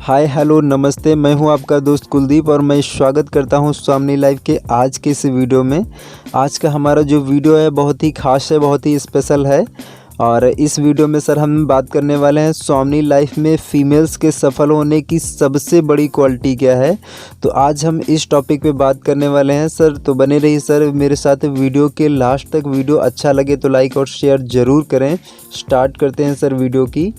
Hi hello नमस्ते, मैं हूं आपका दोस्त कुलदीप और मैं स्वागत करता हूं स्वामिनी लाइव के आज के इस वीडियो में। आज का हमारा जो वीडियो है बहुत ही खास है, बहुत ही स्पेशल है। और इस वीडियो में सर हम बात करने वाले हैं स्वामिनी लाइफ में फ़ीमेल्स के सफल होने की सबसे बड़ी क्वालिटी क्या है। तो आज हम इस टॉपिक पे बात करने वाले हैं सर, तो बने रहिए सर मेरे साथ वीडियो के लास्ट तक। वीडियो अच्छा लगे तो लाइक और शेयर ज़रूर करें। स्टार्ट करते हैं सर वीडियो की।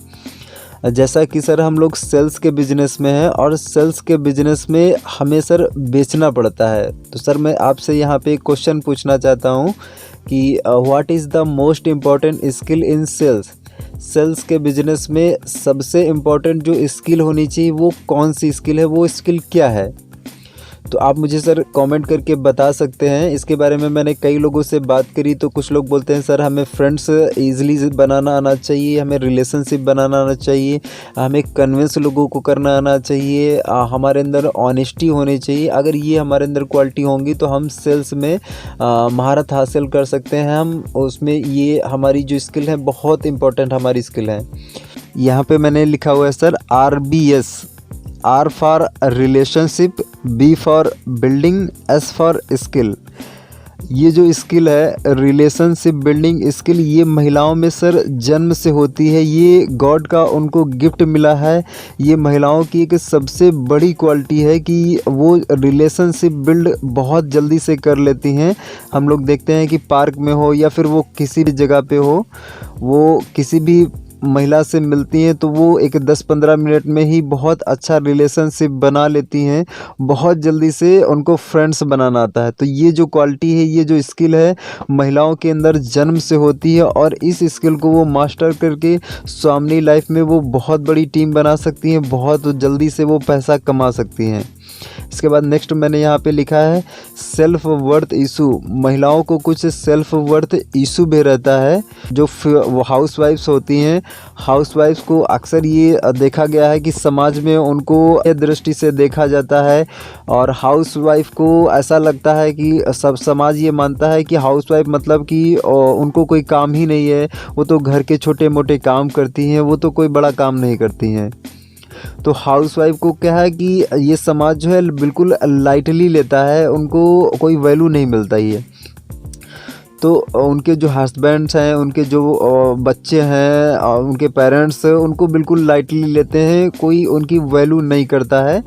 जैसा कि सर हम लोग सेल्स के बिज़नेस में हैं और सेल्स के बिज़नेस में हमें सर बेचना पड़ता है। तो सर मैं आपसे यहाँ पे एक क्वेश्चन पूछना चाहता हूँ कि what is the most important skill in sales. Sales के बिज़नेस में सबसे इम्पॉर्टेंट जो स्किल होनी चाहिए वो कौन सी स्किल है, वो स्किल क्या है। तो आप मुझे सर कमेंट करके बता सकते हैं। इसके बारे में मैंने कई लोगों से बात करी तो कुछ लोग बोलते हैं सर हमें फ्रेंड्स ईज़िली बनाना आना चाहिए, हमें रिलेशनशिप बनाना आना चाहिए, हमें कन्विंस लोगों को करना आना चाहिए, हमारे अंदर ऑनेस्टी होनी चाहिए। अगर ये हमारे अंदर क्वालिटी होंगी तो हम सेल्स में महारत हासिल कर सकते हैं। हम उसमें ये हमारी जो स्किल है बहुत इंपॉर्टेंट हमारी स्किल है। यहाँ पे मैंने लिखा हुआ है sir RBS। R for relationship, B for building, S for skill. ये जो स्किल है रिलेशनशिप बिल्डिंग स्किल, ये महिलाओं में सर जन्म से होती है। ये गॉड का उनको गिफ्ट मिला है। ये महिलाओं की एक सबसे बड़ी क्वालिटी है कि वो रिलेशनशिप बिल्ड बहुत जल्दी से कर लेती हैं। हम लोग देखते हैं कि पार्क में हो या फिर वो किसी भी जगह पे हो, वो किसी भी महिला से मिलती हैं तो वो एक 10-15 मिनट में ही बहुत अच्छा रिलेशनशिप बना लेती हैं। बहुत जल्दी से उनको फ्रेंड्स बनाना आता है। तो ये जो क्वालिटी है, ये जो स्किल है महिलाओं के अंदर जन्म से होती है और इस स्किल को वो मास्टर करके स्वामिनी लाइफ में वो बहुत बड़ी टीम बना सकती हैं, बहुत जल्दी से वो पैसा कमा सकती हैं। इसके बाद नेक्स्ट मैंने यहाँ पे लिखा है सेल्फ वर्थ इशू। महिलाओं को कुछ सेल्फ वर्थ इशू भी रहता है। जो हाउस वाइफ्स होती हैं, हाउस वाइफ्स को अक्सर ये देखा गया है कि समाज में उनको ये दृष्टि से देखा जाता है और हाउस वाइफ को ऐसा लगता है कि सब समाज ये मानता है कि हाउस वाइफ मतलब कि उनको कोई काम ही नहीं है, वो तो घर के छोटे मोटे काम करती हैं, वो तो कोई बड़ा काम नहीं करती हैं। तो हाउसवाइफ को क्या है कि ये समाज जो है बिल्कुल लाइटली लेता है, उनको कोई वैल्यू नहीं मिलता ही है। तो उनके जो हस्बैंड्स हैं, उनके जो बच्चे हैं, उनके पेरेंट्स उनको बिल्कुल लाइटली लेते हैं, कोई उनकी वैल्यू नहीं करता है।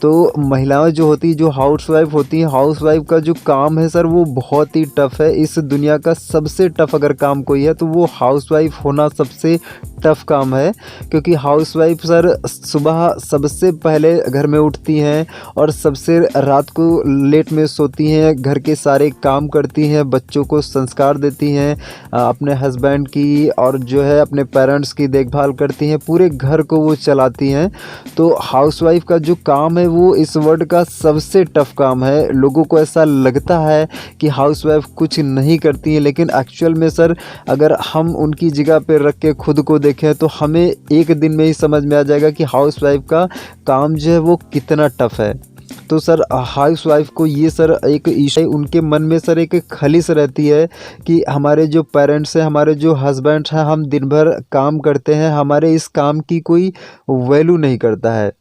तो महिलाएं जो होती, जो हाउसवाइफ होती हैं, हाउसवाइफ का जो काम है सर वो बहुत ही टफ़ है। इस दुनिया का सबसे टफ़ अगर काम कोई है तो वो हाउसवाइफ होना सबसे टफ़ काम है। क्योंकि हाउसवाइफ सर सुबह सबसे पहले घर में उठती हैं और सबसे रात को लेट में सोती हैं, घर के सारे काम करती हैं, बच्चों को संस्कार देती हैं, अपने हस्बैंड की और जो है अपने पेरेंट्स की देखभाल करती हैं, पूरे घर को वो चलाती हैं। तो हाउसवाइफ का जो काम है वो इस वर्ल्ड का सबसे टफ़ काम है। लोगों को ऐसा लगता है कि हाउसवाइफ कुछ नहीं करती हैं, लेकिन एक्चुअल में सर अगर हम उनकी जगह पे रख के खुद को देखें तो हमें एक दिन में ही समझ में आ जाएगा कि हाउसवाइफ का काम जो है वो कितना टफ़ है। तो सर हाउसवाइफ को ये सर एक इशू, उनके मन में सर एक खलिश रहती है कि हमारे जो पेरेंट्स हैं, हमारे जो हस्बैंड्स हैं, हम दिन भर काम करते हैं, हमारे इस काम की कोई वैल्यू नहीं करता है।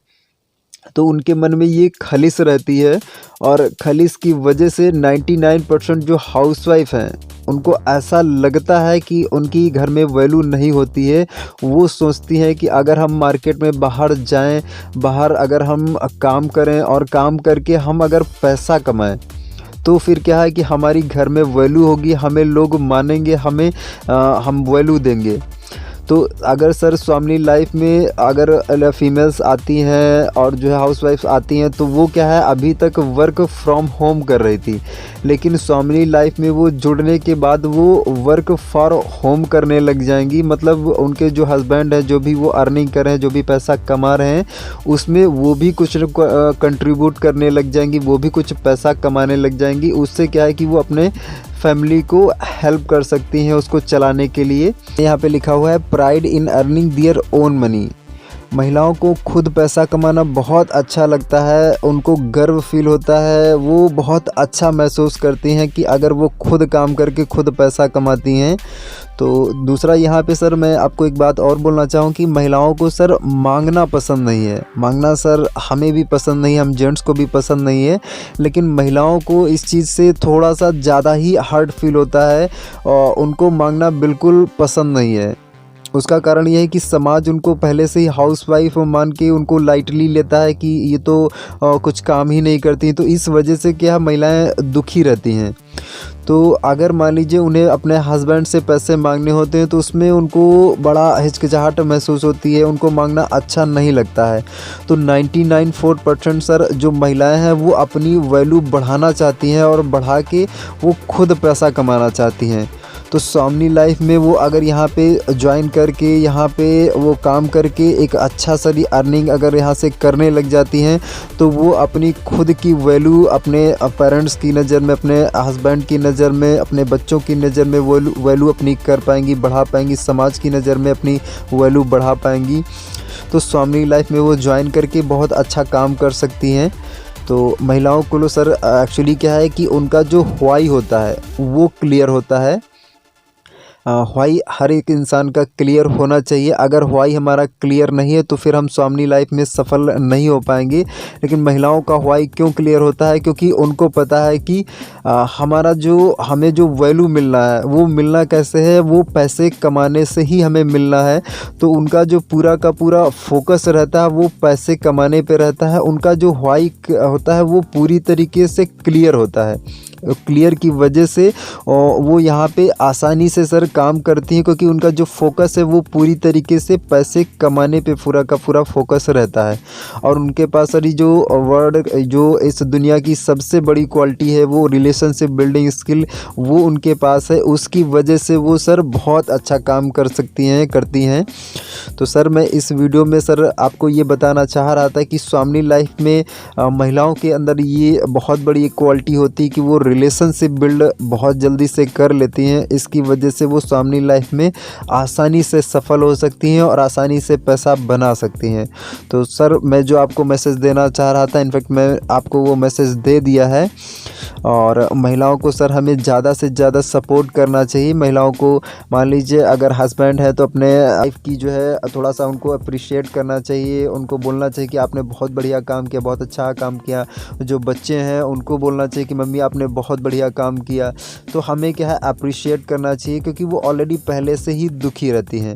तो उनके मन में ये खलिश रहती है और खलिश की वजह से 99% जो हाउसवाइफ हैं उनको ऐसा लगता है कि उनकी घर में वैल्यू नहीं होती है। वो सोचती हैं कि अगर हम मार्केट में बाहर जाएं, बाहर अगर हम काम करें और काम करके हम अगर पैसा कमाएं तो फिर क्या है कि हमारी घर में वैल्यू होगी, हमें लोग मानेंगे, हम वैल्यू देंगे। तो अगर सर स्वामिनी लाइफ में अगर फीमेल्स आती हैं और जो है हाउसवाइफ्स आती हैं तो वो क्या है अभी तक वर्क फ्रॉम होम कर रही थी, लेकिन स्वामिनी लाइफ में वो जुड़ने के बाद वो वर्क फॉर होम करने लग जाएंगी। मतलब उनके जो हस्बैंड है, जो भी वो अर्निंग कर रहे हैं, जो भी पैसा कमा रहे हैं, उसमें वो भी कुछ कंट्रीब्यूट करने लग जाएंगी, वो भी कुछ पैसा कमाने लग जाएंगी। उससे क्या है कि वो अपने फैमिली को हेल्प कर सकती हैं उसको चलाने के लिए। यहाँ पे लिखा हुआ है pride in earning their own money. महिलाओं को खुद पैसा कमाना बहुत अच्छा लगता है, उनको गर्व फील होता है, वो बहुत अच्छा महसूस करती हैं कि अगर वो खुद काम करके खुद पैसा कमाती हैं। तो दूसरा यहाँ पे सर मैं आपको एक बात और बोलना चाहूँ कि महिलाओं को सर मांगना पसंद नहीं है। मांगना सर हमें भी पसंद नहीं है, हम जेंट्स को भी पसंद नहीं है, लेकिन महिलाओं को इस चीज़ से थोड़ा सा ज़्यादा ही हर्ट फील होता है और उनको मांगना बिल्कुल पसंद नहीं है। उसका कारण ये है कि समाज उनको पहले से ही हाउसवाइफ मान के उनको लाइटली लेता है कि ये तो कुछ काम ही नहीं करती, तो इस वजह से क्या महिलाएं दुखी रहती हैं। तो अगर मान लीजिए उन्हें अपने हस्बैंड से पैसे मांगने होते हैं तो उसमें उनको बड़ा हिचकिचाहट महसूस होती है, उनको मांगना अच्छा नहीं लगता है। तो 99% सर जो महिलाएं हैं वो अपनी वैल्यू बढ़ाना चाहती हैं और बढ़ा के वो खुद पैसा कमाना चाहती हैं। तो स्वावनी लाइफ में वो अगर यहाँ पे ज्वाइन करके यहाँ पे वो काम करके एक अच्छा सारी अर्निंग अगर यहाँ से करने लग जाती हैं तो वो अपनी खुद की वैल्यू अपने पेरेंट्स की नज़र में, अपने हस्बैंड की नज़र में, अपने बच्चों की नज़र में वैल्यू अपनी कर पाएंगी, बढ़ा पाएंगी, समाज की नज़र में अपनी वैल्यू बढ़ा पाएंगी। तो स्वावनी लाइफ में वो ज्वाइन करके बहुत अच्छा काम कर सकती हैं। तो महिलाओं को सर एक्चुअली क्या है कि उनका जो व्हाई होता है वो क्लियर होता है। व्हाई हर एक इंसान का क्लियर होना चाहिए। अगर व्हाई हमारा क्लियर नहीं है तो फिर हम स्वावनी लाइफ में सफल नहीं हो पाएंगे। लेकिन महिलाओं का व्हाई क्यों क्लियर होता है? क्योंकि उनको पता है कि हमें जो वैल्यू मिलना है वो मिलना कैसे है, वो पैसे कमाने से ही हमें मिलना है। तो उनका जो पूरा का पूरा फोकस रहता है वो पैसे कमाने पे रहता है। उनका जो व्हाई होता है वो पूरी तरीके से क्लियर होता है। क्लियर की वजह से वो यहाँ पे आसानी से सर काम करती हैं, क्योंकि उनका जो फोकस है वो पूरी तरीके से पैसे कमाने पे पूरा का पूरा फोकस रहता है। और उनके पास सर जो वर्ड जो इस दुनिया की सबसे बड़ी क्वालिटी है वो रिलेशनशिप बिल्डिंग स्किल वो उनके पास है। उसकी वजह से वो सर बहुत अच्छा काम करती हैं। तो सर मैं इस वीडियो में सर आपको ये बताना चाह रहा था कि स्वावनी लाइफ में महिलाओं के अंदर ये बहुत बड़ी एक क्वालिटी होती है कि वो रिलेशनशिप बिल्ड बहुत जल्दी से कर लेती हैं। इसकी वजह से वो स्वावनी लाइफ में आसानी से सफल हो सकती हैं और आसानी से पैसा बना सकती हैं। तो सर मैं जो आपको मैसेज देना चाह रहा था, इनफैक्ट मैं आपको वो मैसेज दे दिया है। और महिलाओं को सर हमें ज़्यादा से ज़्यादा सपोर्ट करना चाहिए। महिलाओं को मान लीजिए अगर हस्बैंड है तो अपने वाइफ की जो है थोड़ा सा उनको अप्रिशिएट करना चाहिए, उनको बोलना चाहिए कि आपने बहुत बढ़िया काम किया, बहुत अच्छा काम किया। जो बच्चे हैं उनको बोलना चाहिए कि मम्मी आपने बहुत बढ़िया काम किया। तो हमें क्या है अप्रिशिएट करना चाहिए, क्योंकि वो ऑलरेडी पहले से ही दुखी रहती हैं।